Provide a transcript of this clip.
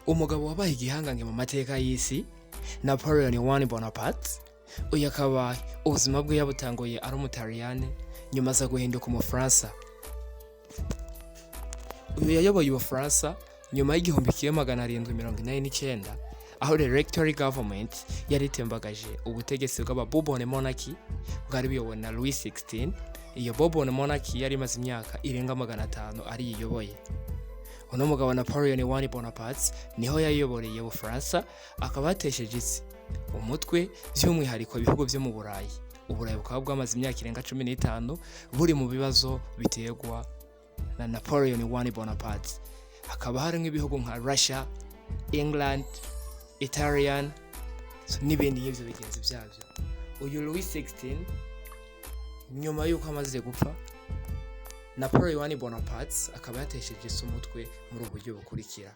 umugabo wabaye igihangange mu mateka y'isi Napoleon Bonaparte. Uyu akaba ubuzima bwe yabutanguye ari umutaliyani nyuma aza guhinduka umufaransa. Uyu yayoboye Ubufaransa nyuma y'igihumbi kimwe magana arindwi mirongo inani n'icyenda, aho the Rectory government yari itembagaje ubutegetsi bw'aba-Bourbon monarchy bwari buyobowe na Louis XVI. Iyo Bourbon monarchy yari imaze imyaka irenga 500 ari yiyoboye. Uno mugabo Napoleon Bonaparte niho yayoboreye Ubufaransa, akaba yatesheje isi umutwe by'umwihariko ibihugu byo mu Burayi. Uburayi bukaba bwamaze imyaka irenga 15 buri mu bibazo biterwa na Napoleon Bonaparte. Hakaba hari nk'ibihugu nka Russia, England, Italian n'ibindi y'ibyo bigenzi byabyo. Uyu Louis XVI nyuma y'uko amaze gupfa, Napoleon Bonaparte akaba yatesheje isi umutwe muri ubu buryo bukurikira.